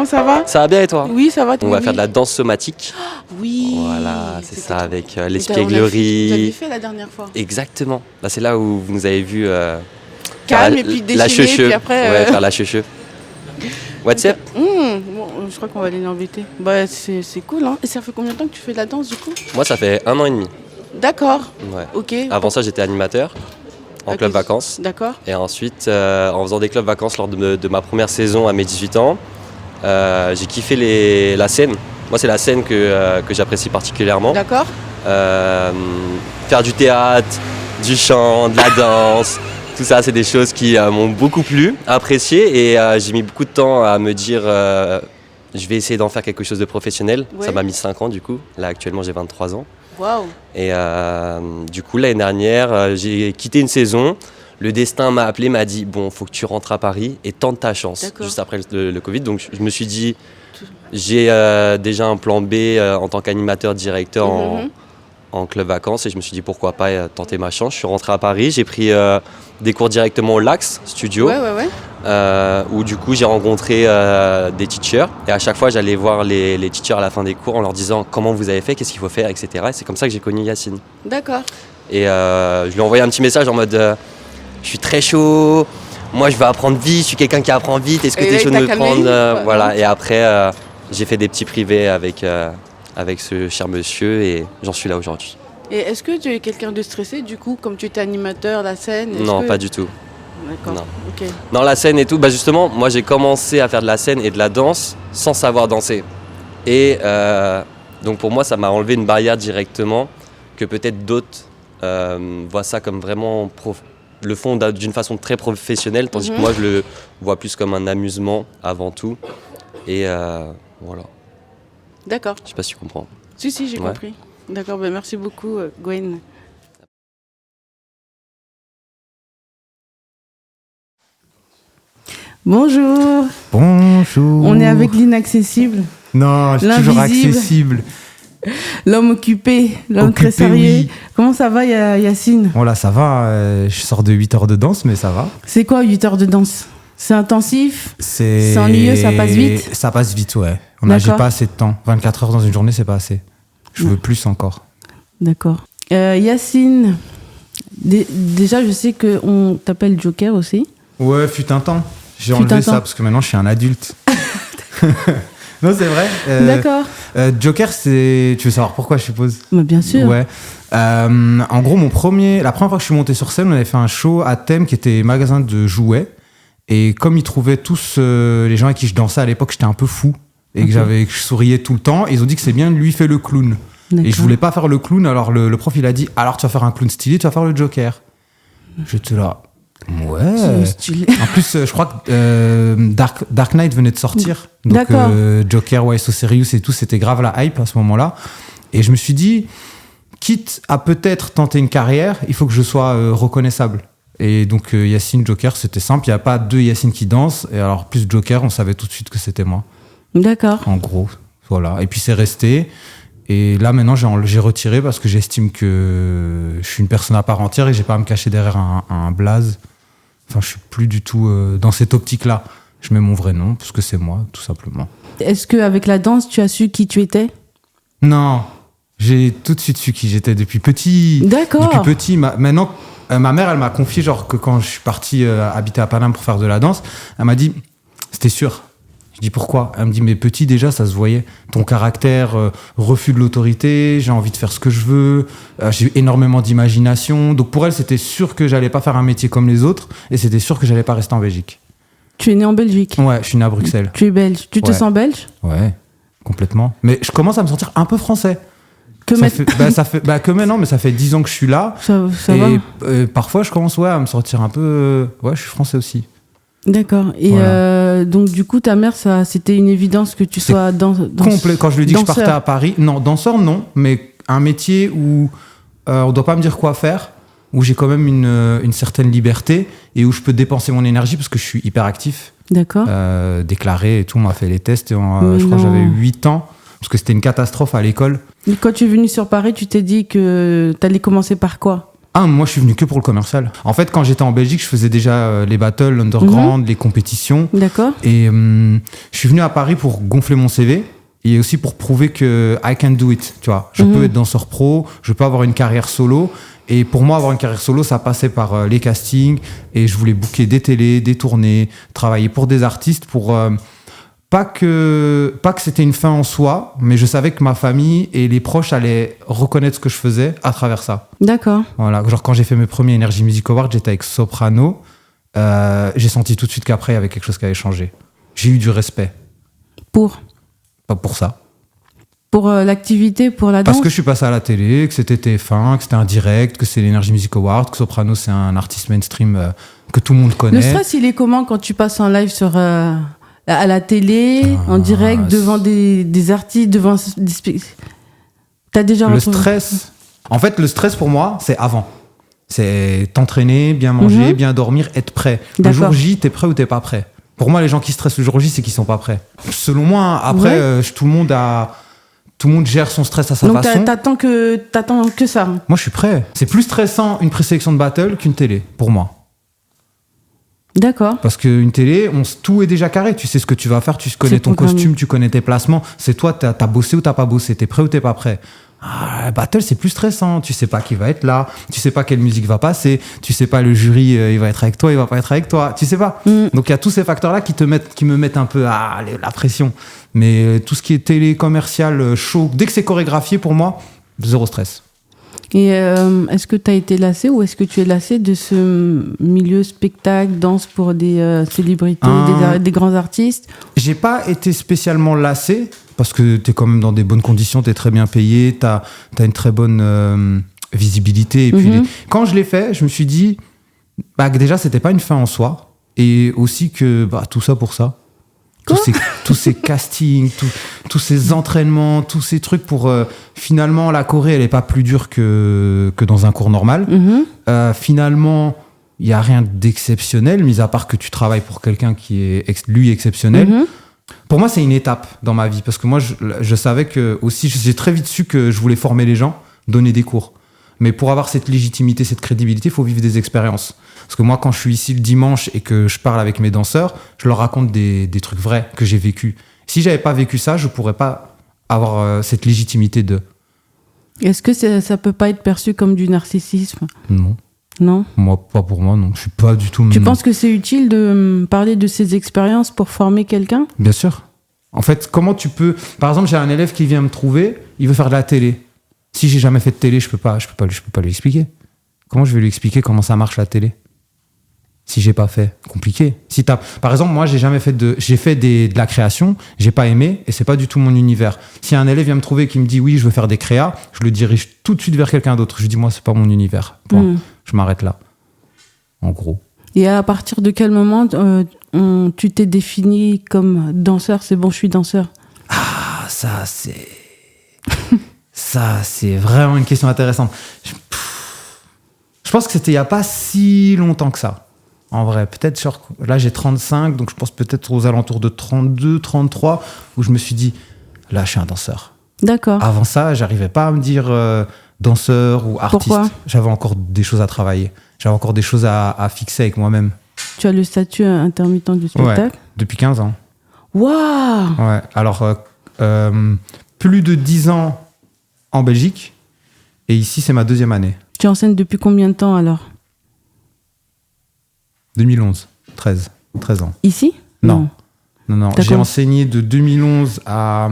comment ça va? Ça va bien et toi? Oui, ça va. On va faire de la danse somatique. Oui. Voilà, c'est ça, avec Vous avez l'espièglerie. fait la dernière fois. Exactement. Là, c'est là où vous nous avez vu Calme faire et puis la déchaîner, cheucheu. puis après... Ouais, faire la cheucheu. What's up? Bon, je crois qu'on va aller l'embêter. Bah, c'est cool, hein. Et ça fait combien de temps que tu fais de la danse, du coup? Moi, ça fait 1 an et demi. D'accord. Ouais. Ok. Avant ça, j'étais animateur en Ok. club vacances. D'accord. Et ensuite, en faisant des clubs vacances lors de ma première saison à mes 18 ans, j'ai kiffé la scène. Moi, c'est la scène que j'apprécie particulièrement. D'accord. Faire du théâtre, du chant, de la danse, tout ça, c'est des choses qui m'ont beaucoup plu, apprécié. Et j'ai mis beaucoup de temps à me dire, je vais essayer d'en faire quelque chose de professionnel. Ouais. Ça m'a mis 5 ans du coup. Là, actuellement, j'ai 23 ans. Waouh. Et du coup, l'année dernière, j'ai quitté une saison. Le destin m'a appelé, m'a dit, bon, faut que tu rentres à Paris et tente ta chance. D'accord. Juste après le Covid. Donc, je me suis dit, j'ai déjà un plan B en tant qu'animateur, directeur en club vacances. Et je me suis dit, pourquoi pas tenter ma chance. Je suis rentré à Paris, j'ai pris des cours directement au Lax Studio. Ouais. Où du coup, j'ai rencontré des teachers. Et à chaque fois, j'allais voir les teachers à la fin des cours en leur disant comment vous avez fait, qu'est-ce qu'il faut faire, etc. Et c'est comme ça que j'ai connu Yacine. D'accord. Et je lui ai envoyé un petit message en mode je suis très chaud, moi je veux apprendre vite, je suis quelqu'un qui apprend vite, est-ce que Et tu es là, chaud il de t'a me calmé, prendre quoi, voilà. non? Et après, j'ai fait des petits privés avec ce cher monsieur et j'en suis là aujourd'hui. Et est-ce que tu es quelqu'un de stressé, du coup, comme tu étais animateur, la scène? Non, pas du tout. D'accord. Non. Ok. Dans la scène et tout, bah justement, moi j'ai commencé à faire de la scène et de la danse sans savoir danser. Et donc pour moi, ça m'a enlevé une barrière directement que peut-être d'autres voient ça comme vraiment le font d'une façon très professionnelle, tandis que moi je le vois plus comme un amusement avant tout. Et voilà, D'accord. je sais pas si tu comprends. Si, j'ai Ouais. compris. D'accord, ben merci beaucoup, Gwen. Bonjour. Bonjour. On est avec l'inaccessible, Non, je suis toujours l'invisible. accessible. l'homme occupé, l'homme très Occupé, sérieux. oui. Comment ça va, Yacine? Bon là, ça va. Je sors de 8 heures de danse, mais ça va. C'est quoi 8 heures de danse? C'est intensif? C'est ennuyeux, ça passe vite? Ça passe vite, ouais. J'ai D'accord. pas assez de temps. 24 heures dans une journée, c'est pas assez. Je veux plus encore. D'accord. Yacine, déjà je sais qu'on t'appelle Joker aussi. Ouais, fut un temps. J'ai Fut un enlevé temps. ça parce que maintenant je suis un adulte. Non, c'est vrai. D'accord. Joker, c'est. Tu veux savoir pourquoi, je suppose? Bah, bien sûr. Ouais. En gros, la première fois que je suis monté sur scène, on avait fait un show à thème qui était magasin de jouets. Et comme ils trouvaient tous les gens avec qui je dansais à l'époque, j'étais un peu fou et que je souriais tout le temps. Ils ont dit que c'est bien, lui fait le clown. D'accord. Et je voulais pas faire le clown. Alors le prof il a dit, alors tu vas faire un clown stylé, tu vas faire le Joker. J'étais là. Ouais. C'est stylé. En plus, je crois que Dark Knight venait de sortir. Donc D'accord. Joker, Why So Serious et tout, c'était grave la hype à ce moment-là. Et je me suis dit, quitte à peut-être tenter une carrière, il faut que je sois reconnaissable. Et donc Yacine, Joker, c'était simple. Il n'y a pas deux Yacine qui dansent. Et alors plus Joker, on savait tout de suite que c'était moi. D'accord. En gros, voilà. Et puis c'est resté. Et là maintenant, j'ai retiré parce que j'estime que je suis une personne à part entière et j'ai pas à me cacher derrière un blaze. Enfin, je suis plus du tout dans cette optique-là. Je mets mon vrai nom parce que c'est moi, tout simplement. Est-ce qu'avec la danse, tu as su qui tu étais? Non, j'ai tout de suite su qui j'étais depuis petit. D'accord. Depuis petit. Maintenant, ma mère, elle m'a confié genre que quand je suis parti habiter à Paname pour faire de la danse, elle m'a dit, c'était sûr. Je dis pourquoi? Elle me dit, mais petit déjà, ça se voyait. Ton caractère, refus de l'autorité, j'ai envie de faire ce que je veux, j'ai énormément d'imagination. Donc pour elle, c'était sûr que j'allais pas faire un métier comme les autres et c'était sûr que j'allais pas rester en Belgique. Tu es né en Belgique? Ouais, je suis né à Bruxelles. Tu es belge. Tu te Ouais. sens belge? Ouais, complètement. Mais je commence à me sentir un peu français. Que Que maintenant, mais ça fait 10 ans que je suis là. Ça va? Et parfois, je commence à me sentir un peu... ouais, je suis français aussi. D'accord. Et Voilà. donc, du coup, ta mère, c'était une évidence que tu sois Complet. Quand je lui ai dit que je danseur. partais à Paris, non, danseur, non, mais un métier où on ne doit pas me dire quoi faire, où j'ai quand même une certaine liberté et où je peux dépenser mon énergie parce que je suis hyper actif, D'accord. déclaré et tout. On m'a fait les tests et Mais je crois que non. j'avais 8 ans parce que c'était une catastrophe à l'école. Et quand tu es venu sur Paris, tu t'es dit que tu allais commencer par quoi? Ah, moi, je suis venu que pour le commercial. En fait, quand j'étais en Belgique, je faisais déjà les battles, l'underground, les compétitions. D'accord. Et je suis venu à Paris pour gonfler mon CV et aussi pour prouver que I can do it, tu vois. Je peux être danseur pro, je peux avoir une carrière solo. Et pour moi, avoir une carrière solo, ça passait par les castings. Et je voulais booker des télés, des tournées, travailler pour des artistes pour... Pas que c'était une fin en soi, mais je savais que ma famille et les proches allaient reconnaître ce que je faisais à travers ça. D'accord. Voilà, genre quand j'ai fait mes premiers Energy Music Awards, j'étais avec Soprano. J'ai senti tout de suite qu'après, il y avait quelque chose qui avait changé. J'ai eu du respect. Pas pour ça. Pour l'activité, pour la danse. Parce que je suis passé à la télé, que c'était TF1, que c'était un direct, que c'est l'Energy Music Awards, que Soprano, c'est un artiste mainstream que tout le monde connaît. Le stress, il est comment quand tu passes en live à la télé, en direct, devant des artistes, devant des T'as déjà Le retrouvé... stress... En fait, le stress pour moi, c'est avant. C'est t'entraîner, bien manger, bien dormir, être prêt. Le D'accord. jour J, t'es prêt ou t'es pas prêt. Pour moi, les gens qui stressent le jour J, c'est qu'ils sont pas prêts. Selon moi, après, tout le monde gère son stress à sa façon. Donc t'attends que ça. Moi, je suis prêt. C'est plus stressant une présélection de battle qu'une télé, pour moi. D'accord. Parce qu'une télé, tout est déjà carré. Tu sais ce que tu vas faire, tu connais ton costume, tu connais tes placements. C'est toi, t'as bossé ou t'as pas bossé, t'es prêt ou t'es pas prêt. Battle, c'est plus stressant. Tu sais pas qui va être là, tu sais pas quelle musique va passer, tu sais pas le jury, il va être avec toi, il va pas être avec toi. Tu sais pas. Donc il y a tous ces facteurs-là qui me mettent un peu la pression. Mais tout ce qui est télé, commercial, show, dès que c'est chorégraphié, pour moi, zéro stress. Et est-ce que tu as été lassé ou est-ce que tu es lassé de ce milieu spectacle, danse pour des célébrités, des grands artistes? J'ai pas été spécialement lassé parce que tu es quand même dans des bonnes conditions, tu es très bien payé, tu as une très bonne visibilité. Et puis quand je l'ai fait, je me suis dit que déjà, c'était pas une fin en soi et aussi que tout ça pour ça. Tous ces castings, tous ces entraînements, tous ces trucs pour... finalement, la Corée, elle n'est pas plus dure que dans un cours normal. Finalement, il n'y a rien d'exceptionnel, mis à part que tu travailles pour quelqu'un qui est, lui, exceptionnel. Pour moi, c'est une étape dans ma vie. Parce que moi, je savais que... aussi, j'ai très vite su que je voulais former les gens, donner des cours. Mais pour avoir cette légitimité, cette crédibilité, il faut vivre des expériences. Parce que moi, quand je suis ici le dimanche et que je parle avec mes danseurs, je leur raconte des trucs vrais que j'ai vécu. Si j'avais pas vécu ça, je pourrais pas avoir cette légitimité de... Est-ce que ça peut pas être perçu comme du narcissisme? Non. Non? Moi, pas pour moi, non. Je suis pas du tout... Tu penses que c'est utile de parler de ces expériences pour former quelqu'un? Bien sûr. En fait, comment tu peux... Par exemple, j'ai un élève qui vient me trouver, il veut faire de la télé. Si j'ai jamais fait de télé, je peux pas lui expliquer. Comment je vais lui expliquer comment ça marche la télé? Si j'ai pas fait, compliqué. Par exemple, moi, j'ai fait de la création, j'ai pas aimé et c'est pas du tout mon univers. Si un élève vient me trouver et qui me dit oui, je veux faire des créas, je le dirige tout de suite vers quelqu'un d'autre. Je lui dis moi, c'est pas mon univers. Point. Je m'arrête là. En gros. Et à partir de quel moment tu t'es défini comme danseur? C'est bon, je suis danseur. Ah, ça c'est vraiment une question intéressante. Je pense que c'était il y a pas si longtemps que ça. En vrai, peut-être, là j'ai 35, donc je pense peut-être aux alentours de 32, 33, où je me suis dit, là je suis un danseur. D'accord. Avant ça, j'arrivais pas à me dire danseur ou artiste. Pourquoi? J'avais encore des choses à travailler. J'avais encore des choses à fixer avec moi-même. Tu as le statut intermittent du spectacle? Ouais, depuis 15 ans. Waouh! Ouais, alors plus de 10 ans en Belgique, et ici c'est ma 2e année. Tu enseignes depuis combien de temps alors? 2011, 13 ans. Ici? Non. J'ai enseigné de 2011 à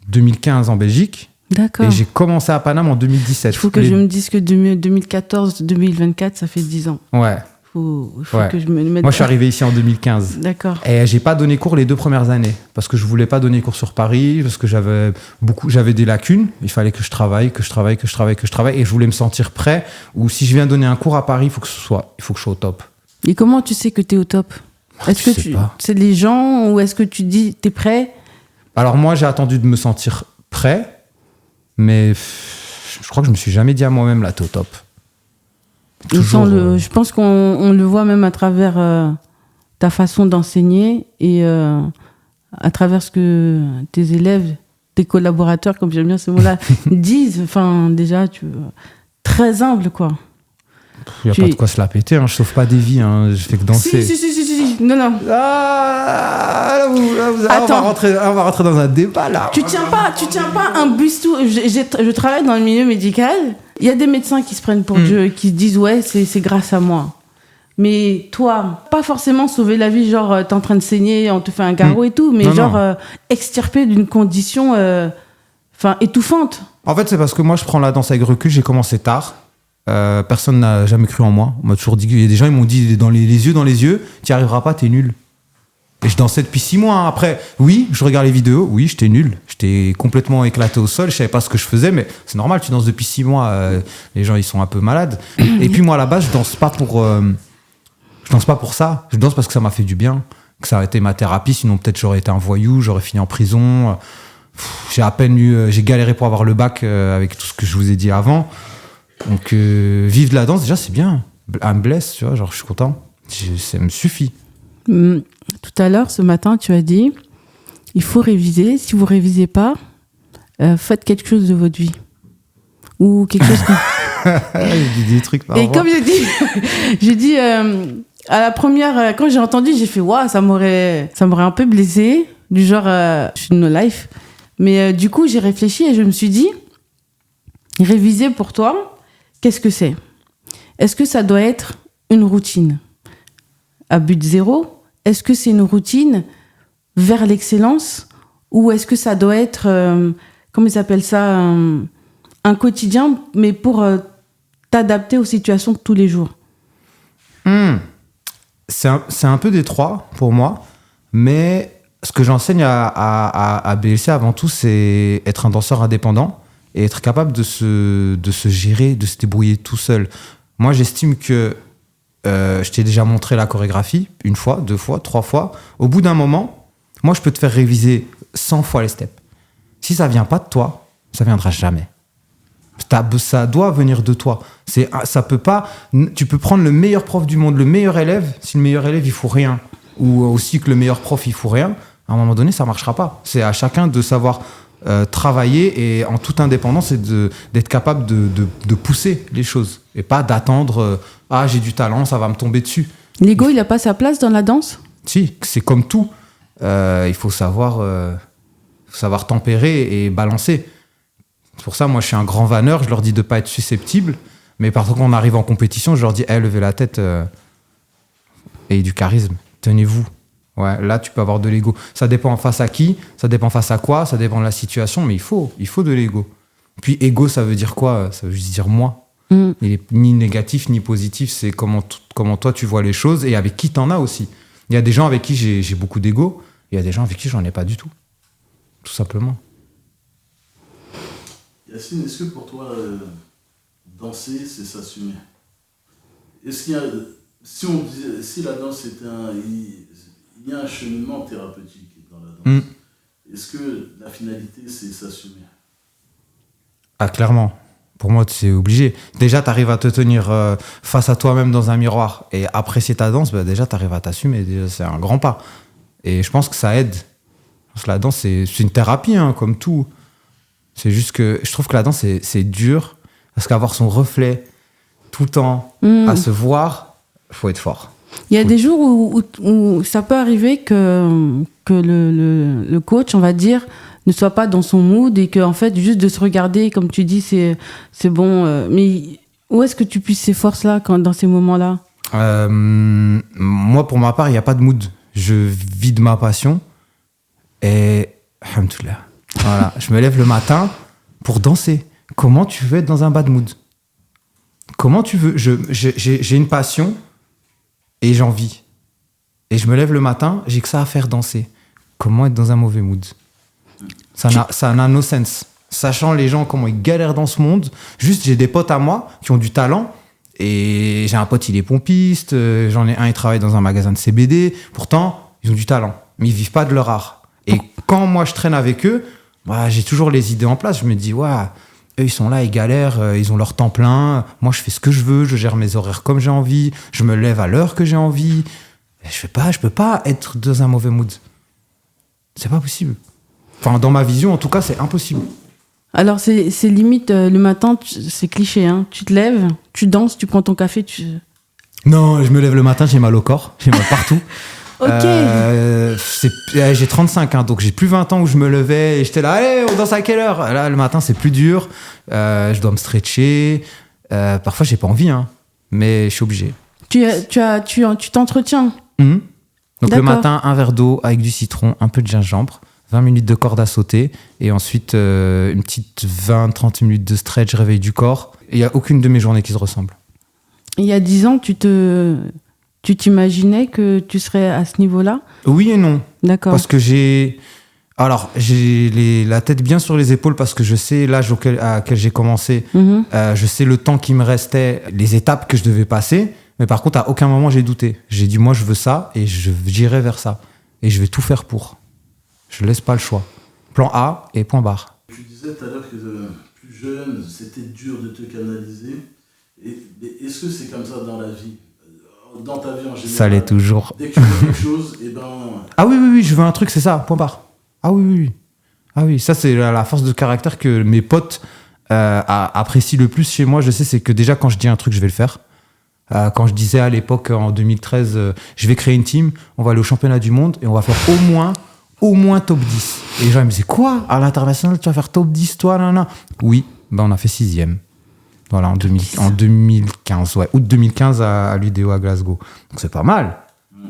2015 en Belgique. D'accord. Et j'ai commencé à Paname en 2017. Il faut que je me dise que 2014-2024, ça fait 10 ans. Ouais. Il faut que je me mette... Moi, je suis arrivé ici en 2015. D'accord. Et j'ai pas donné cours les 2 premières années. Parce que je voulais pas donner cours sur Paris, parce que j'avais des lacunes. Il fallait que je travaille. Et je voulais me sentir prêt. Ou si je viens donner un cours à Paris, il faut que je sois au top. Et comment tu sais que tu es au top? Est-ce que c'est les gens ou est-ce que tu dis tu es prêt? Alors moi, j'ai attendu de me sentir prêt. Mais je crois que je me suis jamais dit à moi-même, là, t'es au top. Je pense qu'on le voit même à travers ta façon d'enseigner et à travers ce que tes élèves, tes collaborateurs, comme j'aime bien ce mot-là, disent. Enfin, déjà, très humble, quoi. Il n'y a pas de quoi se la péter, hein. Je sauve pas des vies, hein. Je fais que danser. Si. Non. Là, on va rentrer dans un débat, là. Tu tiens pas un busto. Je travaille dans le milieu médical. Il y a des médecins qui se prennent pour Dieu, qui se disent ouais, c'est grâce à moi. Mais toi, pas forcément sauver la vie, genre t'es en train de saigner, on te fait un garrot et tout, mais non. Extirper d'une condition étouffante. En fait, c'est parce que moi, je prends la danse avec recul, j'ai commencé tard. Personne n'a jamais cru en moi. On m'a toujours dit, il y a des gens, ils m'ont dit dans les yeux, tu n'y arriveras pas, t'es nul. Et je dansais depuis 6 mois. Hein. Après, oui, je regarde les vidéos, oui, j'étais nul. J'étais complètement éclaté au sol, je savais pas ce que je faisais, mais c'est normal, tu danses depuis 6 mois, les gens, ils sont un peu malades. Et puis moi, à la base, je danse pas pour ça. Je danse parce que ça m'a fait du bien, que ça a été ma thérapie, sinon peut-être j'aurais été un voyou, j'aurais fini en prison. J'ai galéré pour avoir le bac avec tout ce que je vous ai dit avant. Donc, vivre de la danse, déjà, c'est bien. Elle me blesse, tu vois, genre, je suis content. Ça me suffit. Tout à l'heure, ce matin, tu as dit, il faut réviser. Si vous ne révisez pas, faites quelque chose de votre vie. Ou quelque chose comme... J'ai dit des trucs par Et comme j'ai dit, à la première, quand j'ai entendu, j'ai fait, waouh, ça m'aurait un peu blessé. Du genre, je suis de no life. Mais du coup, j'ai réfléchi et je me suis dit, réviser pour toi, qu'est-ce que c'est ? Est-ce que ça doit être une routine à but zéro ? Est-ce que c'est une routine vers l'excellence ? Ou est-ce que ça doit être, comment ils appellent ça, un quotidien, mais pour t'adapter aux situations de tous les jours ? C'est un peu des trois pour moi, mais ce que j'enseigne à BLC avant tout, c'est être un danseur indépendant et être capable de se gérer, de se débrouiller tout seul. Moi, j'estime que je t'ai déjà montré la chorégraphie, 1 fois, 2 fois, 3 fois. Au bout d'un moment, moi, je peux te faire réviser 100 fois les steps. Si ça vient pas de toi, ça viendra jamais. Ça doit venir de toi. Ça peut pas. Tu peux prendre le meilleur prof du monde, le meilleur élève. Si le meilleur élève il fout rien, ou aussi que le meilleur prof il fout rien, à un moment donné, ça marchera pas. C'est à chacun de savoir travailler et en toute indépendance et d'être capable de pousser les choses et pas d'attendre j'ai du talent, ça va me tomber dessus. L'ego, il a pas sa place dans la danse ? Si, c'est comme tout. Il faut savoir tempérer et balancer. C'est pour ça, moi, je suis un grand vanneur. Je leur dis de pas être susceptible. Mais par contre, quand on arrive en compétition, je leur dis levez la tête et du charisme. Tenez-vous. Ouais, là, tu peux avoir de l'ego. Ça dépend face à qui, ça dépend face à quoi, ça dépend de la situation, mais il faut de l'ego. Puis, ego, ça veut dire quoi ? Ça veut juste dire moi. Il est ni négatif, ni positif. C'est comment toi, tu vois les choses et avec qui t'en as aussi. Il y a des gens avec qui j'ai beaucoup d'ego, et il y a des gens avec qui j'en ai pas du tout. Tout simplement. Yacine, est-ce que pour toi, danser, c'est s'assumer ? Est-ce qu'il y a... Si la danse est il y a un cheminement thérapeutique dans la danse. Est-ce que la finalité, c'est s'assumer ? Ah, clairement. Pour moi, c'est obligé. Déjà, tu arrives à te tenir face à toi-même dans un miroir et apprécier ta danse, déjà, tu arrives à t'assumer. Déjà, c'est un grand pas. Et je pense que ça aide. Parce que la danse, c'est une thérapie, hein, comme tout. C'est juste que je trouve que la danse, c'est dur. Parce qu'avoir son reflet tout le temps, à se voir, il faut être fort. Il y a des jours où ça peut arriver que le coach, on va dire, ne soit pas dans son mood et qu'en fait, juste de se regarder, comme tu dis, c'est bon. Mais où est-ce que tu puisses ces forces-là dans ces moments-là ? Moi, pour ma part, il n'y a pas de mood. Je vis de ma passion et alhamdoulilah. Voilà, je me lève le matin pour danser. Comment tu veux être dans un bad mood ? Comment tu veux ? J'ai une passion et j'en vis. Et je me lève le matin, j'ai que ça à faire, danser. Comment être dans un mauvais mood ? Ça n'a no sense. Sachant les gens, comment ils galèrent dans ce monde. Juste, j'ai des potes à moi qui ont du talent. Et j'ai un pote, il est pompiste. J'en ai un, il travaille dans un magasin de CBD. Pourtant, ils ont du talent. Mais ils vivent pas de leur art. Et quand moi, je traîne avec eux, j'ai toujours les idées en place. Je me dis, eux, ils sont là, ils galèrent, ils ont leur temps plein. Moi, je fais ce que je veux, je gère mes horaires comme j'ai envie. Je me lève à l'heure que j'ai envie. Je peux pas être dans un mauvais mood. C'est pas possible. Enfin, dans ma vision, en tout cas, c'est impossible. Alors, c'est limite, le matin, c'est cliché, hein. Tu te lèves, tu danses, tu prends ton café, Non, je me lève le matin, j'ai mal au corps, j'ai mal partout. Ok. J'ai 35, hein, donc j'ai plus 20 ans où je me levais et j'étais là, allez, on danse à quelle heure? Là, le matin, c'est plus dur. Je dois me stretcher. Parfois, j'ai pas envie, hein, mais je suis obligé. Tu t'entretiens. Donc le D'accord. matin, un verre d'eau avec du citron, un peu de gingembre, 20 minutes de corde à sauter et ensuite une petite 20-30 minutes de stretch, réveil du corps. Il n'y a aucune de mes journées qui se ressemble. Il y a 10 ans, tu t'imaginais que tu serais à ce niveau-là? Oui et non. D'accord. Parce que j'ai la tête bien sur les épaules parce que je sais l'âge à quel j'ai commencé, Mhm. je sais le temps qui me restait, les étapes que je devais passer. Mais par contre, à aucun moment j'ai douté. J'ai dit, moi, je veux ça et j'irai vers ça. Et je vais tout faire pour. Je laisse pas le choix. Plan A et point barre. Tu disais tout à l'heure que plus jeune, c'était dur de te canaliser. Mais est-ce que c'est comme ça dans la vie? Dans ta vie en général? Ça l'est toujours. Dès que tu veux quelque chose, et ben... Ah oui, je veux un truc, c'est ça, point barre. Ah oui. Ah oui, ça c'est la force de caractère que mes potes apprécient le plus chez moi. Je sais, c'est que déjà quand je dis un truc, je vais le faire. Quand je disais à l'époque, en 2013, je vais créer une team, on va aller au championnat du monde et on va faire au moins top 10. Et les gens ils me disaient, quoi? À l'international, tu vas faire top 10, toi, nan. Oui, on a fait 6e. Voilà, en 2015, ouais, août 2015 à l'UDO à Glasgow. Donc c'est pas mal.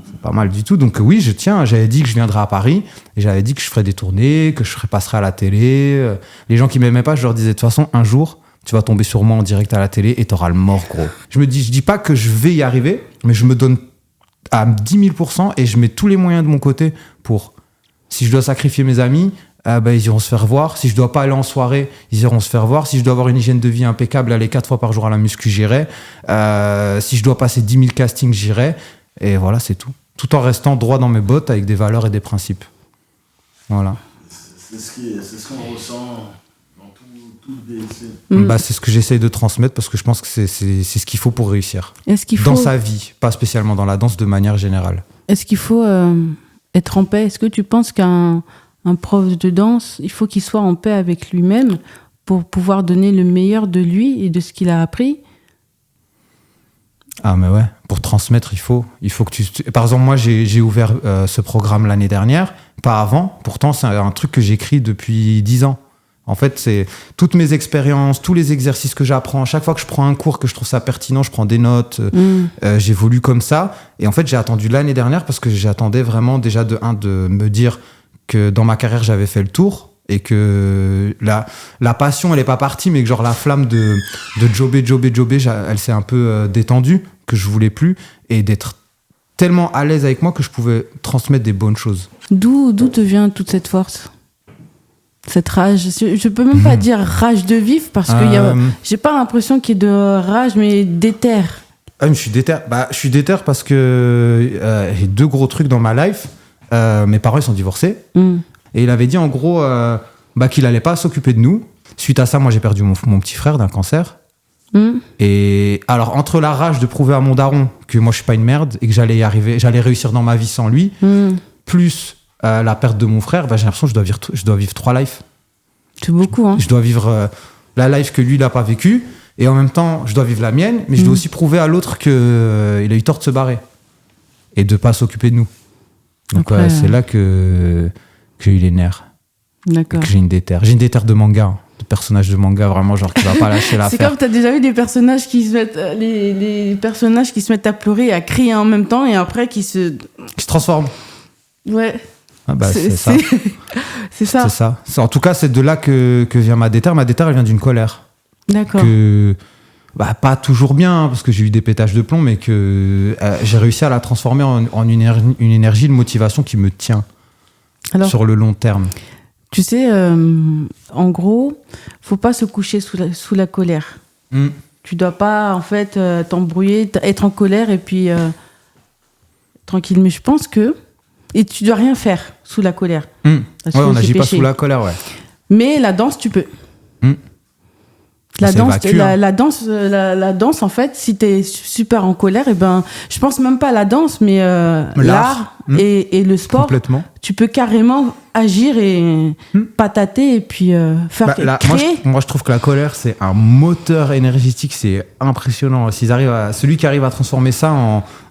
C'est pas mal du tout. Donc oui, j'avais dit que je viendrais à Paris et j'avais dit que je ferais des tournées, que je passerais à la télé. Les gens qui m'aimaient pas, je leur disais, de toute façon, un jour, tu vas tomber sur moi en direct à la télé et t'auras le mort, gros. Je dis pas que je vais y arriver, mais je me donne à 10 000% et je mets tous les moyens de mon côté pour, si je dois sacrifier mes amis, ils iront se faire voir. Si je dois pas aller en soirée, ils iront se faire voir. Si je dois avoir une hygiène de vie impeccable, aller 4 fois par jour à la muscu, j'irai. Si je dois passer 10 000 castings, j'irai. Et voilà, c'est tout. Tout en restant droit dans mes bottes avec des valeurs et des principes. Voilà. C'est ce qu'on ressent dans tout le BLC. C'est ce que j'essaye de transmettre parce que je pense que c'est ce qu'il faut pour réussir. Dans sa vie, pas spécialement dans la danse de manière générale. Est-ce qu'il faut être en paix? Est-ce que tu penses qu'un prof de danse, il faut qu'il soit en paix avec lui-même pour pouvoir donner le meilleur de lui et de ce qu'il a appris? Ah mais ouais, pour transmettre, il faut que tu... Par exemple, moi, j'ai ouvert ce programme l'année dernière, pas avant. Pourtant, c'est un truc que j'écris depuis 10 ans. En fait, c'est toutes mes expériences, tous les exercices que j'apprends. Chaque fois que je prends un cours, que je trouve ça pertinent, je prends des notes, j'évolue comme ça. Et en fait, j'ai attendu l'année dernière parce que j'attendais vraiment déjà de me dire que dans ma carrière, j'avais fait le tour et que la passion, elle est pas partie, mais que genre la flamme de jobber, elle s'est un peu détendue, que je voulais plus, et d'être tellement à l'aise avec moi que je pouvais transmettre des bonnes choses. D'où te vient toute cette force? Cette rage? Je peux même pas dire rage de vivre parce que j'ai pas l'impression qu'il y ait de rage, mais d'éther. Je suis déter parce que j'ai 2 gros trucs dans ma life. Mes parents ils sont divorcés et il avait dit en gros qu'il allait pas s'occuper de nous. Suite à ça, moi j'ai perdu mon petit frère d'un cancer. Et alors entre la rage de prouver à mon daron que moi je suis pas une merde et que j'allais y arriver, j'allais réussir dans ma vie sans lui, plus la perte de mon frère, j'ai l'impression que je dois vivre 3 lives. C'est beaucoup, hein. Je dois vivre la life que lui il a pas vécu et en même temps je dois vivre la mienne, mais je dois aussi prouver à l'autre que il a eu tort de se barrer et de pas s'occuper de nous. Donc après, c'est là que j'ai eu les nerfs. D'accord. Que j'ai une déterre. J'ai une déterre de manga, de personnage de manga, vraiment genre qui va pas lâcher l'affaire. C'est comme t'as déjà vu des personnages qui se mettent, les personnages qui se mettent à pleurer et à crier en même temps et après qui se transforment. Ouais. C'est ça. C'est ça. C'est ça. En tout cas, c'est de là que vient ma déterre. Ma déterre, elle vient d'une colère. D'accord. Pas toujours bien, hein, parce que j'ai eu des pétages de plomb, mais que j'ai réussi à la transformer en une énergie, une motivation qui me tient sur le long terme. Tu sais, en gros, faut pas se coucher sous la colère. Tu dois pas, en fait, t'embrouiller, être en colère et puis tranquille. Mais je pense que... Et tu dois rien faire sous la colère. Ouais, on n'agit pas sous la colère, ouais. Mais la danse, tu peux. La Ça danse, évacue, hein. la danse, en fait, si t'es super en colère, je pense même pas à la danse, mais l'art et le sport, Complètement. tu peux carrément agir et patater et puis faire créer. Moi, je trouve que la colère, c'est un moteur énergétique, c'est impressionnant. Celui qui arrive à transformer ça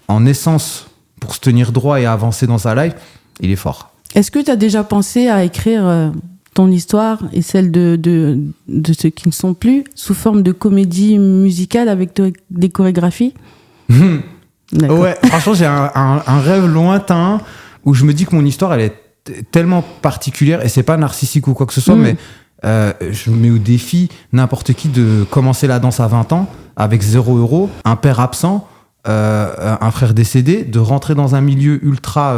en essence pour se tenir droit et avancer dans sa life, il est fort. Est-ce que tu as déjà pensé à écrire ton histoire et celle de ceux qui ne sont plus sous forme de comédie musicale avec des chorégraphies? D'accord. Ouais, franchement, j'ai un rêve lointain où je me dis que mon histoire, elle est tellement particulière et c'est pas narcissique ou quoi que ce soit, mais je mets au défi n'importe qui de commencer la danse à 20 ans avec 0 €, un père absent, un frère décédé, de rentrer dans un milieu ultra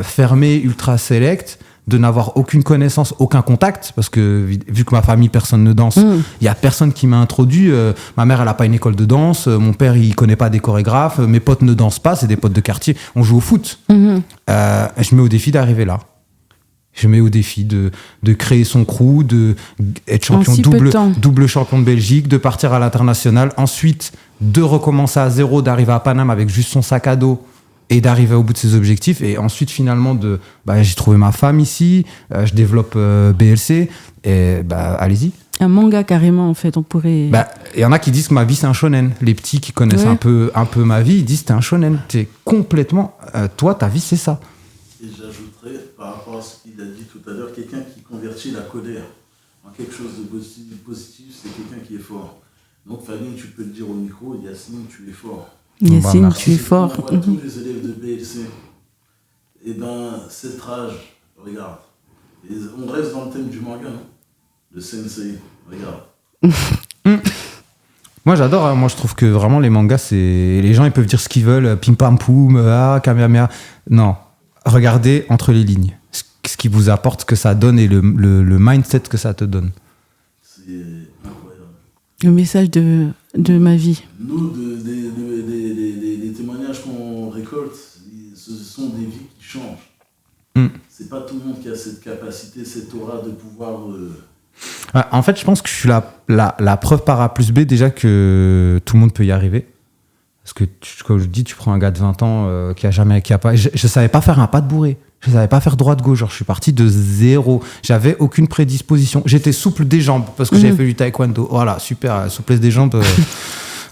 fermé, ultra select, de n'avoir aucune connaissance, aucun contact, parce que vu que ma famille, personne ne danse, il y a personne qui m'a introduit. Ma mère, elle a pas une école de danse, mon père, il connaît pas des chorégraphes, mes potes ne dansent pas, c'est des potes de quartier, on joue au foot. Je mets au défi d'arriver là. Je mets au défi de créer son crew, d'être champion double champion de Belgique, de partir à l'international, ensuite de recommencer à zéro, d'arriver à Paname avec juste son sac à dos et d'arriver au bout de ses objectifs. Et ensuite, finalement, j'ai trouvé ma femme ici, je développe BLC, et allez-y. Un manga carrément, en fait, on pourrait... Il y en a qui disent que ma vie, c'est un shonen. Les petits qui connaissent un peu ma vie, ils disent t'es un shonen. T'es complètement... toi, ta vie, c'est ça. Et j'ajouterais, par rapport à ce qu'il a dit tout à l'heure, quelqu'un qui convertit la colère en quelque chose de positif, c'est quelqu'un qui est fort. Donc, Fanny, tu peux le dire au micro, Yacine, tu es fort. Yacine, tu es fort. On voit tous les élèves de BLC. Et cette rage, regarde. Et on reste dans le thème du manga, hein. Le sensei, regarde. Moi, j'adore. Hein. Moi, je trouve que vraiment, les mangas, c'est... Les gens, ils peuvent dire ce qu'ils veulent. Pim pam poum, Kamehameha. Non. Regardez entre les lignes. Ce qui vous apporte, ce que ça donne et le mindset que ça te donne. C'est incroyable. Le message de ma vie. Nous, les témoignages qu'on récolte, ce sont des vies qui changent. C'est pas tout le monde qui a cette capacité, cette aura de pouvoir... En fait, je pense que je suis la preuve par A plus B déjà que tout le monde peut y arriver. Parce que, comme je dis, tu prends un gars de 20 ans qui a pas... Je savais pas faire un pas de bourré. Je savais pas faire droite-gauche. Genre, je suis parti de zéro. J'avais aucune prédisposition. J'étais souple des jambes parce que j'avais fait du taekwondo. Voilà, super, souplesse des jambes.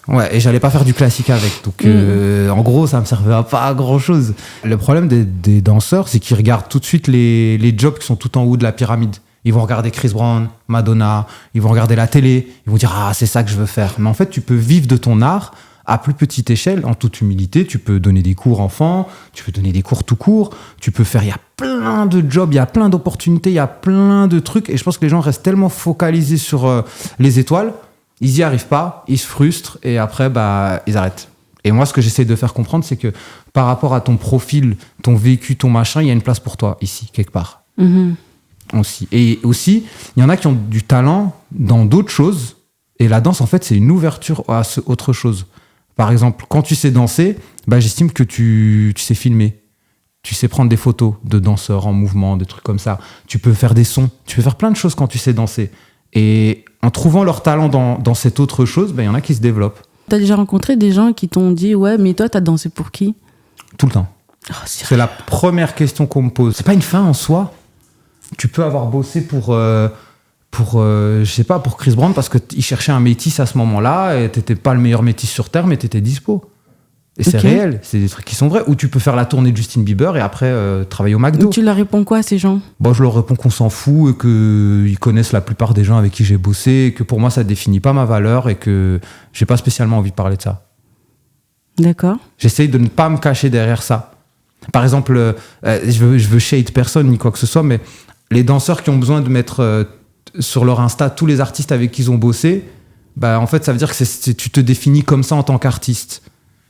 Ouais, et j'allais pas faire du classique avec. Donc, en gros, ça me servait pas à grand-chose. Le problème des danseurs, c'est qu'ils regardent tout de suite les jobs qui sont tout en haut de la pyramide. Ils vont regarder Chris Brown, Madonna, ils vont regarder la télé, ils vont dire « Ah, c'est ça que je veux faire ». Mais en fait, tu peux vivre de ton art à plus petite échelle, en toute humilité. Tu peux donner des cours enfants, tu peux donner des cours tout court, tu peux faire... Il y a plein de jobs, il y a plein d'opportunités, il y a plein de trucs. Et je pense que les gens restent tellement focalisés sur les étoiles, ils n'y arrivent pas, ils se frustrent et après, ils arrêtent. Et moi, ce que j'essaie de faire comprendre, c'est que par rapport à ton profil, ton vécu, ton machin, il y a une place pour toi, ici, quelque part. Aussi. Et aussi, il y en a qui ont du talent dans d'autres choses. Et la danse, en fait, c'est une ouverture à autre chose. Par exemple, quand tu sais danser, j'estime que tu sais filmer. Tu sais prendre des photos de danseurs en mouvement, des trucs comme ça. Tu peux faire des sons. Tu peux faire plein de choses quand tu sais danser. Et en trouvant leur talent dans cette autre chose, il y en a qui se développent. T'as déjà rencontré des gens qui t'ont dit « Ouais, mais toi, t'as dansé pour qui ?» Tout le temps. Oh, c'est la première question qu'on me pose. C'est pas une fin en soi. Tu peux avoir bossé pour je sais pas, pour Chris Brown parce qu'il cherchait un métis à ce moment-là et t'étais pas le meilleur métis sur Terre, mais t'étais dispo. Et c'est réel, c'est des trucs qui sont vrais. Ou tu peux faire la tournée de Justin Bieber et après travailler au McDo. Tu leur réponds quoi à ces gens ? Je leur réponds qu'on s'en fout et qu'ils connaissent la plupart des gens avec qui j'ai bossé et que pour moi ça définit pas ma valeur et que j'ai pas spécialement envie de parler de ça. D'accord. J'essaye de ne pas me cacher derrière ça. Par exemple, je veux shade personne ni quoi que ce soit, mais les danseurs qui ont besoin de mettre sur leur Insta tous les artistes avec qui ils ont bossé, en fait, ça veut dire que tu te définis comme ça en tant qu'artiste.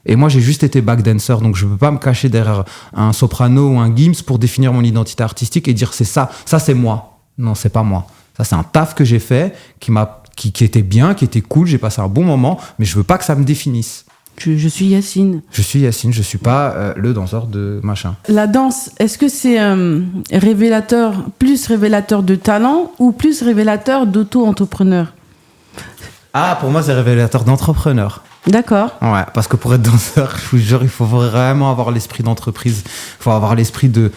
Et moi, j'ai juste été backdancer, donc je ne peux pas me cacher derrière un soprano ou un Gims pour définir mon identité artistique et dire c'est ça c'est moi. Non, c'est pas moi. Ça, c'est un taf que j'ai fait, qui était bien, qui était cool, j'ai passé un bon moment, mais je veux pas que ça me définisse. Je suis Yacine. Je suis Yacine, je suis pas le danseur de machin. La danse, est-ce que c'est plus révélateur de talent ou plus révélateur d'auto-entrepreneur ? Ah, pour moi, c'est révélateur d'entrepreneur. D'accord. Ouais, parce que pour être danseur, je vous jure, il faut vraiment avoir l'esprit d'entreprise. Il faut avoir l'esprit de...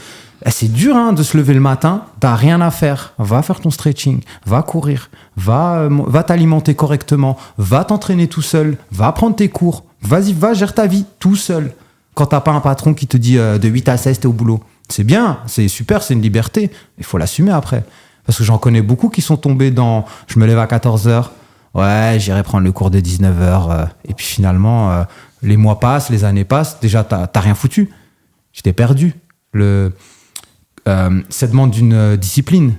C'est dur hein, de se lever le matin, t'as rien à faire. Va faire ton stretching, va courir, va t'alimenter correctement, va t'entraîner tout seul, va prendre tes cours, vas-y, va, gère ta vie tout seul. Quand t'as pas un patron qui te dit de 8 à 16, t'es au boulot. C'est bien, c'est super, c'est une liberté. Il faut l'assumer après. Parce que j'en connais beaucoup qui sont tombés dans... Je me lève à 14h, ouais, j'irai prendre le cours de 19h. Et puis finalement, les mois passent, les années passent. Déjà, t'as rien foutu. Tu t'es perdu. Ça demande d'une discipline.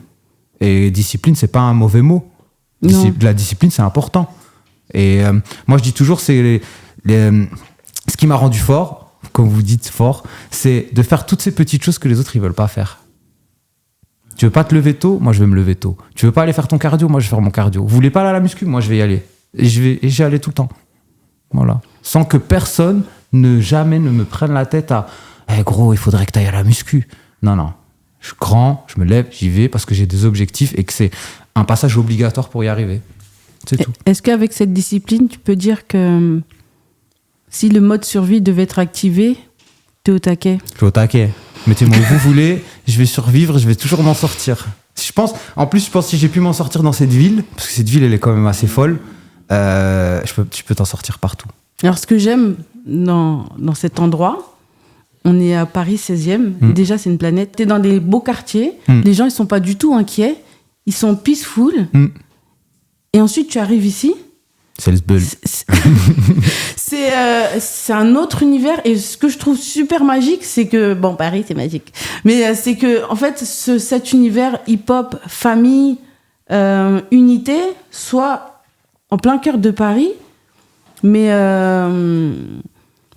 Et discipline, c'est pas un mauvais mot. La discipline, c'est important. Et moi, je dis toujours, c'est ce qui m'a rendu fort, comme vous dites fort, c'est de faire toutes ces petites choses que les autres, ils veulent pas faire. Tu veux pas te lever tôt, moi je vais me lever tôt. Tu veux pas aller faire ton cardio, moi je vais faire mon cardio. Vous voulez pas aller à la muscu, moi je vais y aller. Et j'y allais tout le temps. Voilà. Sans que personne jamais ne me prenne la tête à gros, il faudrait que tu ailles à la muscu. Non. Je suis grand, je me lève, j'y vais parce que j'ai des objectifs et que c'est un passage obligatoire pour y arriver. C'est tout. Est-ce qu'avec cette discipline, tu peux dire que si le mode survie devait être activé, t'es au taquet? Je suis au taquet. Mettez-moi où vous voulez, je vais survivre, je vais toujours m'en sortir. En plus, je pense que si j'ai pu m'en sortir dans cette ville, parce que cette ville, elle est quand même assez folle, tu peux t'en sortir partout. Alors, ce que j'aime dans cet endroit, on est à Paris 16e. Déjà, c'est une planète. T'es dans des beaux quartiers. Les gens, ils sont pas du tout inquiets. Ils sont peaceful. Et ensuite, tu arrives ici. C'est le bull. C'est un autre univers. Et ce que je trouve super magique, c'est que... Bon, Paris, c'est magique. Mais c'est que, en fait, cet univers hip-hop, famille, unité, soit en plein cœur de Paris. Mais...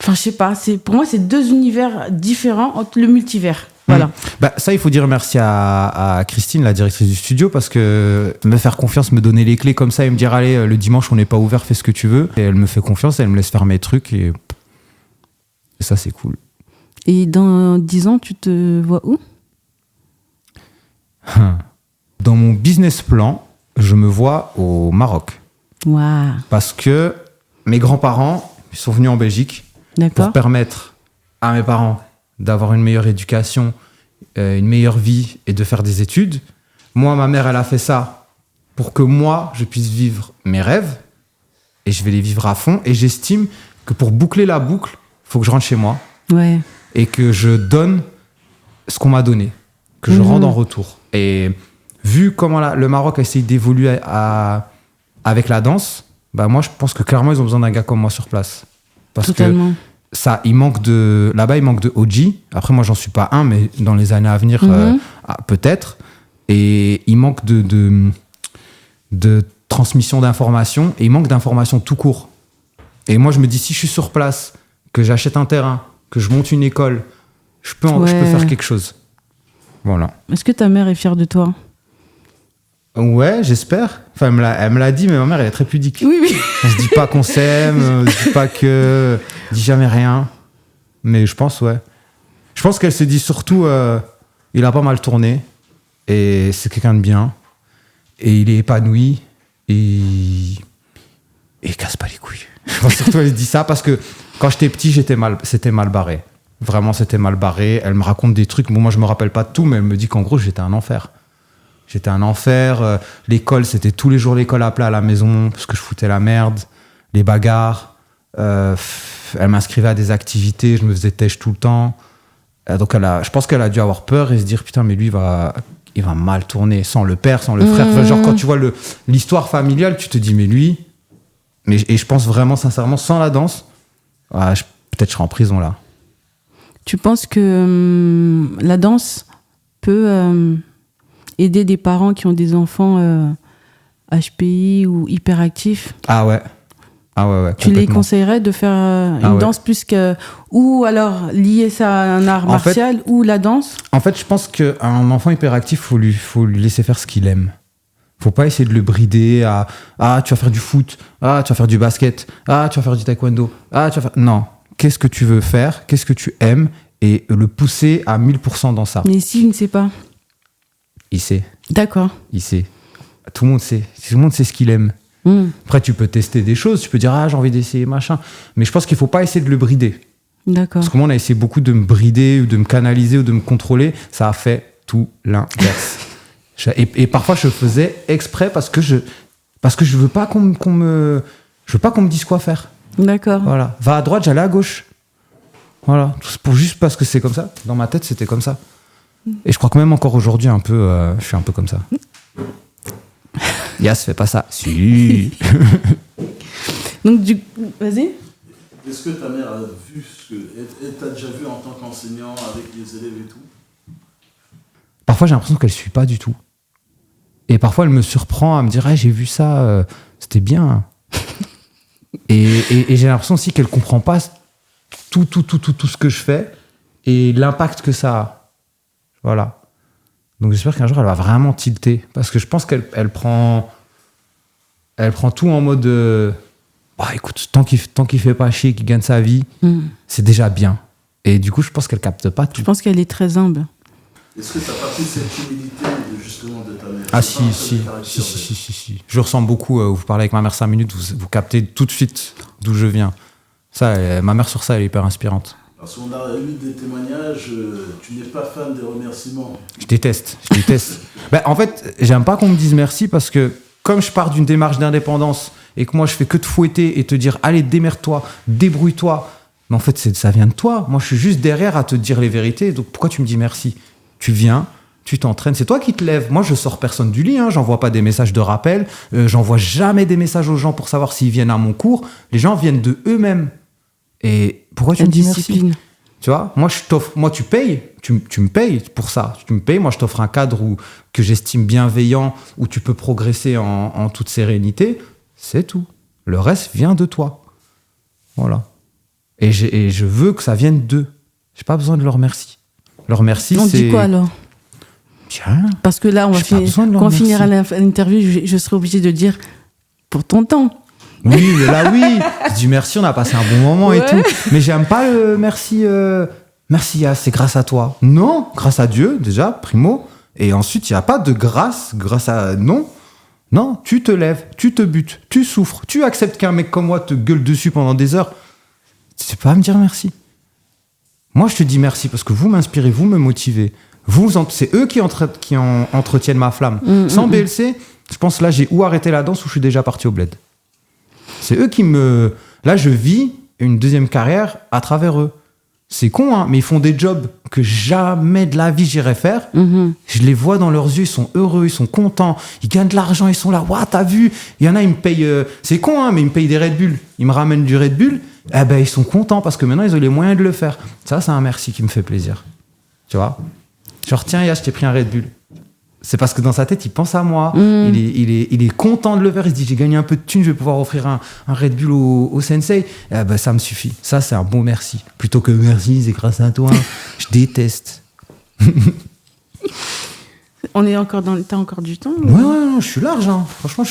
Enfin, je sais pas. Pour moi, c'est deux univers différents, entre le multivers. Voilà. Ça, il faut dire merci à Christine, la directrice du studio, parce que me faire confiance, me donner les clés comme ça et me dire allez, le dimanche, on n'est pas ouvert, fais ce que tu veux. Et elle me fait confiance, elle me laisse faire mes trucs et ça, c'est cool. Et dans 10 ans, tu te vois où? Dans mon business plan, je me vois au Maroc. Waouh. Parce que mes grands-parents sont venus en Belgique. D'accord. Pour permettre à mes parents d'avoir une meilleure éducation, une meilleure vie et de faire des études. Moi, ma mère, elle a fait ça pour que moi, je puisse vivre mes rêves et je vais les vivre à fond. Et j'estime que pour boucler la boucle, il faut que je rentre chez moi et que je donne ce qu'on m'a donné, que je rende en retour. Et vu comment le Maroc a essayé d'évoluer avec la danse, moi, je pense que clairement, ils ont besoin d'un gars comme moi sur place. Parce Totalement. que là-bas, il manque de OG. Après, moi, j'en suis pas un, mais dans les années à venir, peut-être. Et il manque de transmission d'informations et il manque d'informations tout court. Et moi, je me dis, si je suis sur place, que j'achète un terrain, que je monte une école, je peux faire quelque chose. Voilà. Est-ce que ta mère est fière de toi? Ouais, j'espère. Enfin, elle me l'a dit, mais ma mère, elle est très pudique. Oui. Elle se dit pas qu'on s'aime, elle se dit pas que... Elle dit jamais rien. Mais je pense, ouais. Je pense qu'elle se dit surtout, il a pas mal tourné, et c'est quelqu'un de bien, et il est épanoui, et il casse pas les couilles. Je pense surtout, elle se dit ça, parce que quand j'étais petit, c'était mal barré. Vraiment, c'était mal barré. Elle me raconte des trucs, bon, moi, je me rappelle pas de tout, mais elle me dit qu'en gros, j'étais un enfer. J'étais un enfer. L'école, c'était tous les jours l'école à plat à la maison parce que je foutais la merde. Les bagarres. Elle m'inscrivait à des activités. Je me faisais têche tout le temps. Donc, je pense qu'elle a dû avoir peur et se dire putain, mais lui, il va mal tourner sans le père, sans le frère. Enfin, genre, quand tu vois l'histoire familiale, tu te dis mais lui. Et je pense vraiment, sincèrement, sans la danse, peut-être je serais en prison là. Tu penses que la danse peut aider des parents qui ont des enfants HPI ou hyperactifs? Ah ouais. Tu les conseillerais de faire une danse plus que... Ou alors lier ça à un art martial ou la danse? En fait, je pense qu'un enfant hyperactif, faut lui laisser faire ce qu'il aime. Faut pas essayer de le brider à « tu vas faire du foot, tu vas faire du basket, tu vas faire du taekwondo, Non. Qu'est-ce que tu veux faire? Qu'est-ce que tu aimes? Et le pousser à 1000% dans ça. Mais s'il ne sait pas? Il sait. D'accord. Il sait. Tout le monde sait. Tout le monde sait ce qu'il aime. Après, tu peux tester des choses, tu peux dire, ah, j'ai envie d'essayer, machin. Mais je pense qu'il faut pas essayer de le brider. D'accord. Parce que moi, on a essayé beaucoup de me brider, ou de me canaliser, ou de me contrôler. Ça a fait tout l'inverse. Et parfois, je faisais exprès parce que je veux pas qu'on me dise quoi faire. D'accord. Voilà. Va à droite, j'allais à gauche. Voilà. Juste parce que c'est comme ça. Dans ma tête, c'était comme ça. Et je crois que même encore aujourd'hui, un peu, je suis un peu comme ça. Yas, fais pas ça. Si. Donc, vas-y. Est-ce que ta mère a vu elle t'a déjà vu en tant qu'enseignant avec les élèves et tout? Parfois, j'ai l'impression qu'elle suit pas du tout. Et parfois, elle me surprend à me dire, hey, j'ai vu ça, c'était bien. et j'ai l'impression aussi qu'elle comprend pas tout ce que je fais et l'impact que ça a. Voilà. Donc j'espère qu'un jour, elle va vraiment tilter. Parce que je pense qu'elle prend tout en mode... bah, écoute, tant qu'il fait pas chier, qu'il gagne sa vie, c'est déjà bien. Et du coup, je pense qu'elle capte pas tout. Je pense qu'elle est très humble. Est-ce que tu as pas pris cette humilité justement de ta mère? Ah si. Je ressens beaucoup. Vous parlez avec ma mère 5 minutes, vous captez tout de suite d'où je viens. Ça, ma mère sur ça, elle est hyper inspirante. Parce qu'on a eu des témoignages, tu n'es pas fan des remerciements. Je déteste. Ben, en fait, j'aime pas qu'on me dise merci parce que comme je pars d'une démarche d'indépendance et que moi je fais que te fouetter et te dire allez, démerde-toi, débrouille-toi. Mais en fait, ça vient de toi. Moi, je suis juste derrière à te dire les vérités. Donc pourquoi tu me dis merci? Tu viens, tu t'entraînes, c'est toi qui te lèves. Moi, je sors personne du lit, j'envoie pas des messages de rappel, j'envoie jamais des messages aux gens pour savoir s'ils viennent à mon cours. Les gens viennent de eux-mêmes. Et pourquoi tu me dis merci? Tu vois, moi tu payes, tu me payes pour ça. Tu me payes, moi je t'offre un cadre que j'estime bienveillant, où tu peux progresser en toute sérénité. C'est tout. Le reste vient de toi. Voilà. Et je veux que ça vienne d'eux. J'ai pas besoin de leur merci. Leur merci, on c'est... dit quoi alors? Tiens. Parce que là, quand on finira l'interview, je serai obligée de dire pour ton temps. Oui, mais là, oui. Je dis merci, on a passé un bon moment et tout. Mais j'aime pas le merci. Merci, c'est grâce à toi. Non, grâce à Dieu, déjà, primo. Et ensuite, il n'y a pas de grâce à. Non. Non, tu te lèves, tu te butes, tu souffres, tu acceptes qu'un mec comme moi te gueule dessus pendant des heures. C'est pas à me dire merci. Moi, je te dis merci parce que vous m'inspirez, vous me motivez. C'est eux qui entretiennent ma flamme. Sans BLC, je pense là, j'ai arrêté la danse ou je suis déjà parti au bled. C'est eux qui me... Là, je vis une deuxième carrière à travers eux. C'est con, mais ils font des jobs que jamais de la vie j'irais faire. Je les vois dans leurs yeux, ils sont heureux, ils sont contents, ils gagnent de l'argent, ils sont là, waouh, t'as vu? Il y en a, ils me payent... C'est con, mais ils me payent des Red Bull. Ils me ramènent du Red Bull. Eh ben, ils sont contents parce que maintenant, ils ont les moyens de le faire. Ça, c'est un merci qui me fait plaisir. Tu vois? Genre, tiens, je t'ai pris un Red Bull. C'est parce que dans sa tête, il pense à moi. Il est content de le faire. Il se dit, j'ai gagné un peu de thunes, je vais pouvoir offrir un Red Bull au sensei. Eh ben, ça me suffit. Ça, c'est un bon merci. Plutôt que merci, c'est grâce à toi. Je déteste. On est encore t'as encore du temps? Ouais, non, je suis large. Franchement,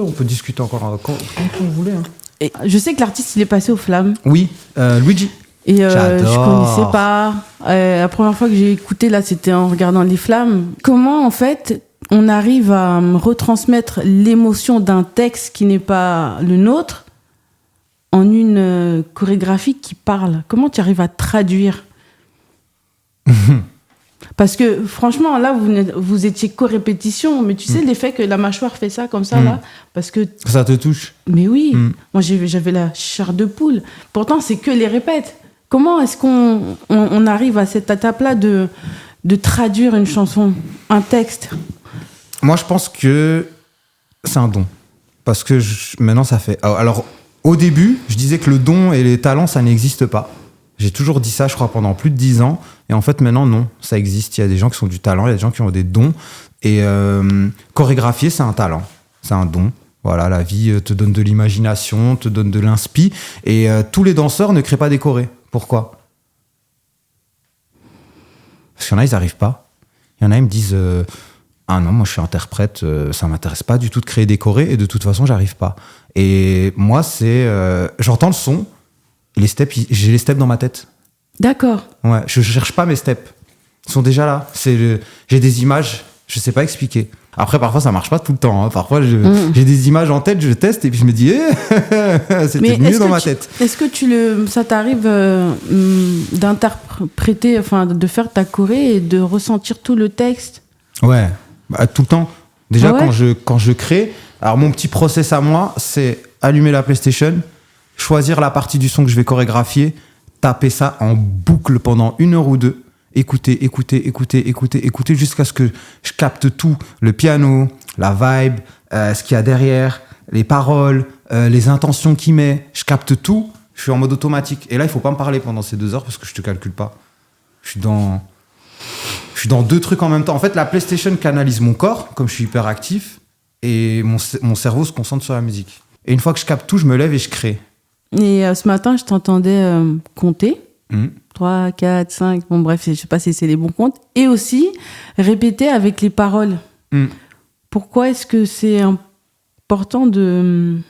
on peut discuter encore quand vous voulez. Et je sais que l'artiste, il est passé aux Flammes. Oui, Luigi. Et je connaissais pas. La première fois que j'ai écouté, là, c'était en regardant Les Flammes. Comment, en fait, on arrive à retransmettre l'émotion d'un texte qui n'est pas le nôtre en une chorégraphie qui parle? Comment tu arrives à traduire? Parce que, franchement, là, vous étiez co-répétition, mais tu sais, l'effet que la mâchoire fait ça, comme ça, là, parce que... Ça te touche? Mais oui, moi, j'avais la chair de poule. Pourtant, c'est que les répètes. Comment est-ce qu'on arrive à cette étape-là de traduire une chanson, un texte? Moi, je pense que c'est un don. Parce que maintenant, ça fait... Alors, au début, je disais que le don et les talents, ça n'existe pas. J'ai toujours dit ça, je crois, pendant plus de 10 ans. Et en fait, maintenant, non, ça existe. Il y a des gens qui ont du talent, il y a des gens qui ont des dons. Et chorégraphier, c'est un talent, c'est un don. Voilà, la vie te donne de l'imagination, te donne de l'inspi. Et tous les danseurs ne créent pas des chorés. Pourquoi? Parce qu'il y en a, ils n'arrivent pas. Il y en a, ils me disent ah non, moi je suis interprète, ça ne m'intéresse pas du tout de créer des chorés et de toute façon, j'arrive pas. Et moi, c'est j'entends le son, les steps, j'ai les steps dans ma tête. D'accord. Ouais, je cherche pas mes steps. Ils sont déjà là. J'ai des images, Je sais pas expliquer. Après, parfois, ça marche pas tout le temps. Hein. Parfois, j'ai des images en tête, je teste et puis je me dis, c'était mieux dans ma tête. Est-ce que ça t'arrive d'interpréter, enfin, de faire ta choré et de ressentir tout le texte? Ouais, bah, tout le temps. Déjà, Ah ouais? quand je crée, alors mon petit process à moi, c'est allumer la PlayStation, choisir la partie du son que je vais chorégraphier, taper ça en boucle pendant 1 heure ou 2. Écouter jusqu'à ce que je capte tout, le piano, la vibe, ce qu'il y a derrière, les paroles, les intentions qu'il met, je capte tout, je suis en mode automatique. Et là, il faut pas me parler pendant ces 2 heures parce que je te calcule pas. Je suis dans 2 trucs en même temps. En fait, la PlayStation canalise mon corps, comme je suis hyper actif, et mon cerveau se concentre sur la musique. Et une fois que je capte tout, je me lève et je crée. Et ce matin, je t'entendais compter. 3, 4, 5, bon bref, je sais pas si c'est les bons comptes. Et aussi, répéter avec les paroles. Pourquoi est-ce que c'est important de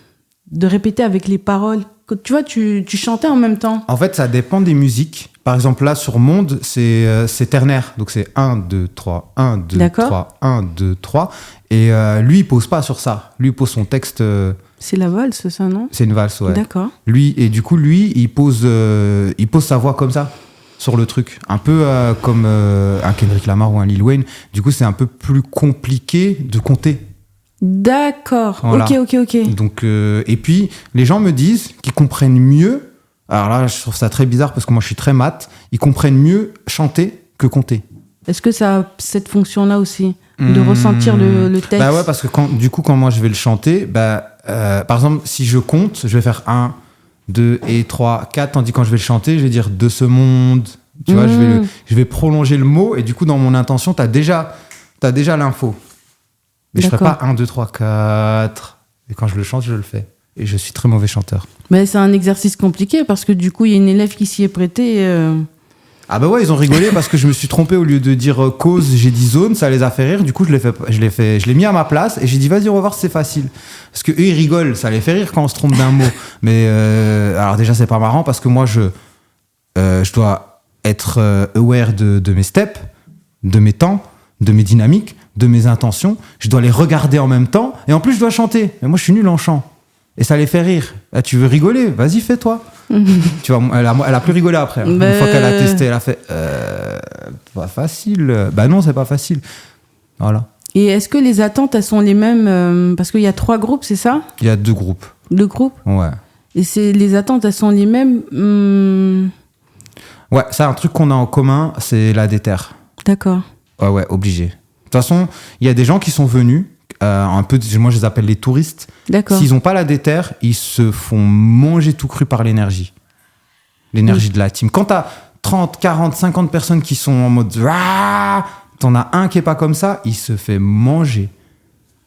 répéter avec les paroles? Tu vois, tu chantais en même temps. En fait, ça dépend des musiques. Par exemple, là, sur Monde, c'est ternaire. Donc, c'est 1, 2, 3, 1, 2, D'accord. 3, 1, 2, 3. Et lui, il pose pas sur ça. Lui, il pose son texte... C'est la valse, ça, non? C'est une valse, ouais. D'accord. Lui, il pose sa voix comme ça, sur le truc. Un peu comme un Kendrick Lamar ou un Lil Wayne. Du coup, c'est un peu plus compliqué de compter. D'accord. Voilà. Ok. Donc, et puis, les gens me disent qu'ils comprennent mieux. Alors là, je trouve ça très bizarre parce que moi, je suis très maths. Ils comprennent mieux chanter que compter. Est-ce que ça a cette fonction-là aussi, de ressentir le texte? Bah ouais, parce que quand moi, je vais le chanter, par exemple, si je compte, je vais faire 1, 2 et 3, 4, tandis que quand je vais le chanter, je vais dire de ce monde. Tu vois, je vais prolonger le mot et du coup, dans mon intention, t'as déjà l'info. Mais je ferai pas 1, 2, 3, 4. Et quand je le chante, je le fais. Et je suis très mauvais chanteur. Mais c'est un exercice compliqué parce que du coup, il y a une élève qui s'y est prêtée. Ah bah ouais, ils ont rigolé parce que je me suis trompé, au lieu de dire cause, j'ai dit zone, ça les a fait rire. Du coup, je l'ai mis à ma place et j'ai dit vas-y, on va voir si c'est facile. Parce que eux, ils rigolent, ça les fait rire quand on se trompe d'un mot. Mais alors déjà, c'est pas marrant parce que moi, je dois être aware de mes steps, de mes temps, de mes dynamiques, de mes intentions. Je dois les regarder en même temps et en plus, je dois chanter. Mais moi, je suis nul en chant. Et ça les fait rire. Ah, tu veux rigoler? Vas-y, fais-toi. Tu vois, elle a plus rigolé après. Une fois qu'elle a testé, elle a fait pas facile. Bah non, c'est pas facile. Voilà. Et est-ce que les attentes, elles sont les mêmes parce qu'il y a 3 groupes, c'est ça? Il y a 2 groupes. 2 groupes? Ouais. Et les attentes, elles sont les mêmes? Ouais, ça, un truc qu'on a en commun, c'est la déterre. D'accord. Ouais, obligé. De toute façon, il y a des gens qui sont venus, un peu, moi je les appelle les touristes. D'accord. S'ils n'ont pas la déterre, ils se font manger tout cru par l'énergie. L'énergie de la team. Quand t'as 30, 40, 50 personnes qui sont en mode ah, t'en as un qui est pas comme ça, il se fait manger.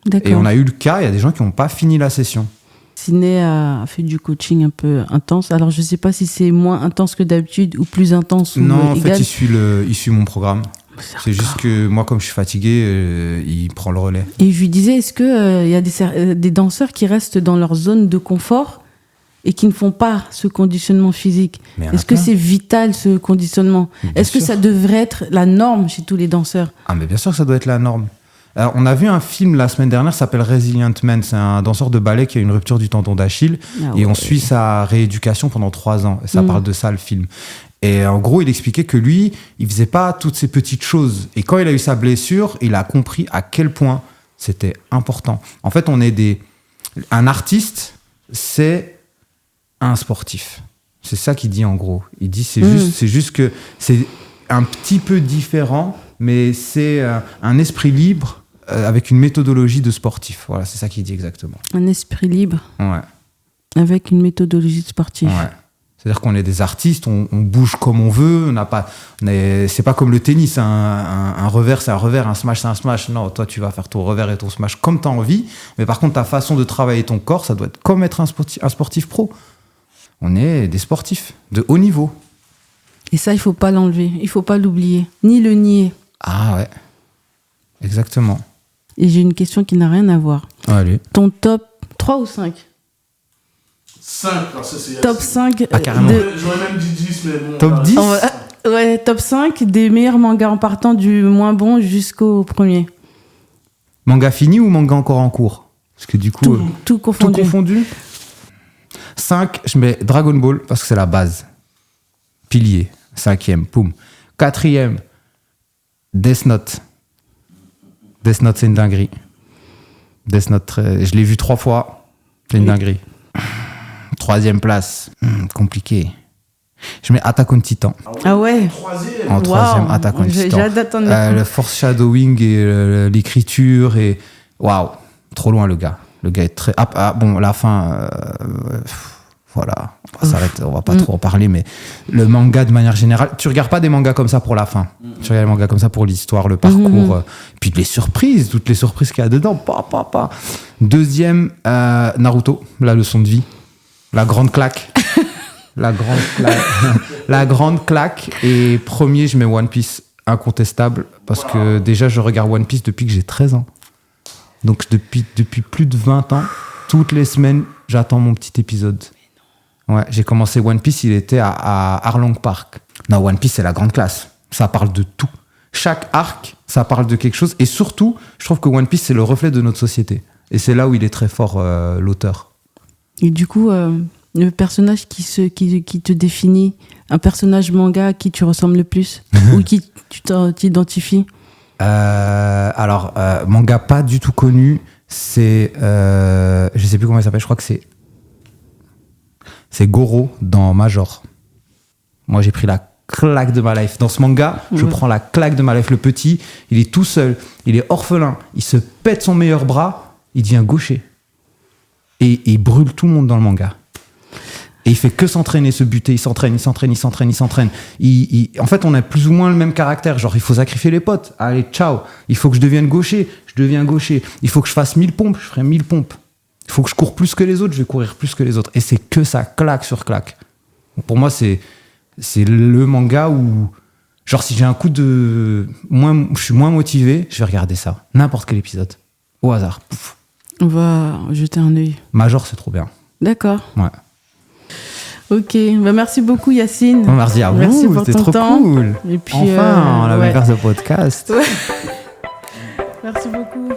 D'accord. Et on a eu le cas, il y a des gens qui n'ont pas fini la session. Siné a fait du coaching un peu intense. Alors, je sais pas si c'est moins intense que d'habitude ou plus intense. Non, en égal. fait, il suit mon programme. C'est juste que moi, comme je suis fatigué, il prend le relais. Et je lui disais, est-ce qu'il y a des danseurs qui restent dans leur zone de confort et qui ne font pas ce conditionnement physique? Est-ce que c'est vital, ce conditionnement? Est-ce que ça devrait être la norme chez tous les danseurs? Ah, mais bien sûr que ça doit être la norme. Alors, on a vu un film la semaine dernière, ça s'appelle Resilient Man. C'est un danseur de ballet qui a une rupture du tendon d'Achille. Et on suit sa rééducation pendant 3 ans. Et ça parle de ça, le film. Et en gros, il expliquait que lui, il faisait pas toutes ces petites choses. Et quand il a eu sa blessure, il a compris à quel point c'était important. En fait, un artiste, c'est un sportif. C'est ça qu'il dit en gros. Il dit c'est juste que c'est un petit peu différent, mais c'est un esprit libre avec une méthodologie de sportif. Voilà, c'est ça qu'il dit exactement. Un esprit libre. Ouais. Avec une méthodologie de sportif. Ouais. C'est-à-dire qu'on est des artistes, on bouge comme on veut, c'est pas comme le tennis, un revers c'est un revers, un smash c'est un smash. Non, toi tu vas faire ton revers et ton smash comme tu as envie, mais par contre ta façon de travailler ton corps, ça doit être comme être un sportif pro. On est des sportifs de haut niveau. Et ça, il faut pas l'enlever, il faut pas l'oublier, ni le nier. Ah ouais, exactement. Et j'ai une question qui n'a rien à voir. Allez. Ton top 3 ou 5? 5, alors ça c'est... Top 5 carrément. J'aurais même dit 10, mais bon... Top 10 Ouais, top 5 des meilleurs mangas en partant du moins bon jusqu'au premier. Manga fini ou manga encore en cours? Parce que du coup... Tout tout confondu. confondu. 5, je mets Dragon Ball parce que c'est la base. Pilier. 5e, poum. 4e, Death Note. Death Note, c'est une dinguerie. Death Note, je l'ai vu 3 fois. C'est une dinguerie. 3e place, compliqué. Je mets Attack on Titan. Ah ouais. Troisième. En 3e, Wow. Attack on J'ai Titan. hâte d'attendre. Le foreshadowing et l'écriture et waouh, trop loin le gars. Le gars est très bon, la fin voilà, on va s'arrêter, on va pas trop en parler, mais le manga de manière générale, tu regardes pas des mangas comme ça pour la fin. Tu regardes des mangas comme ça pour l'histoire, le parcours, puis les surprises, toutes les surprises qu'il y a dedans. 2e, Naruto, la leçon de vie, la grande claque. La grande claque. Et premier, je mets One Piece, incontestable, parce que déjà, je regarde One Piece depuis que j'ai 13 ans. Donc, depuis plus de 20 ans, toutes les semaines, j'attends mon petit épisode. Ouais, j'ai commencé One Piece, il était à Arlong Park. Non, One Piece, c'est la grande classe. Ça parle de tout. Chaque arc, ça parle de quelque chose. Et surtout, je trouve que One Piece, c'est le reflet de notre société. Et c'est là où il est très fort, l'auteur. Et du coup, le personnage qui te définit, un personnage manga à qui tu ressembles le plus ou qui tu t'identifies? Alors, manga pas du tout connu, c'est... je sais plus comment il s'appelle, je crois que c'est Goro dans Major. Moi, j'ai pris la claque de ma life. Dans ce manga, je prends la claque de ma life. Le petit, il est tout seul, il est orphelin, il se pète son meilleur bras, il devient gaucher. Et il brûle tout le monde dans le manga. Et il fait que s'entraîner, se buter, il s'entraîne. En fait, on a plus ou moins le même caractère. Genre, il faut sacrifier les potes. Allez, ciao. Il faut que je devienne gaucher, je deviens gaucher. Il faut que je fasse 1000 pompes, je ferai 1000 pompes. Il faut que je cours plus que les autres, je vais courir plus que les autres. Et c'est que ça, claque sur claque. Pour moi, c'est le manga où, genre, si j'ai un coup de... je suis moins motivé, je vais regarder ça. N'importe quel épisode. Au hasard. Pouf. On va jeter un œil. Major, c'est trop bien. D'accord. Ouais. Ok, merci beaucoup Yacine. Merci à vous, Merci pour c'était ton trop temps. cool. Et puis, Enfin, on avait faire ce podcast. Merci beaucoup.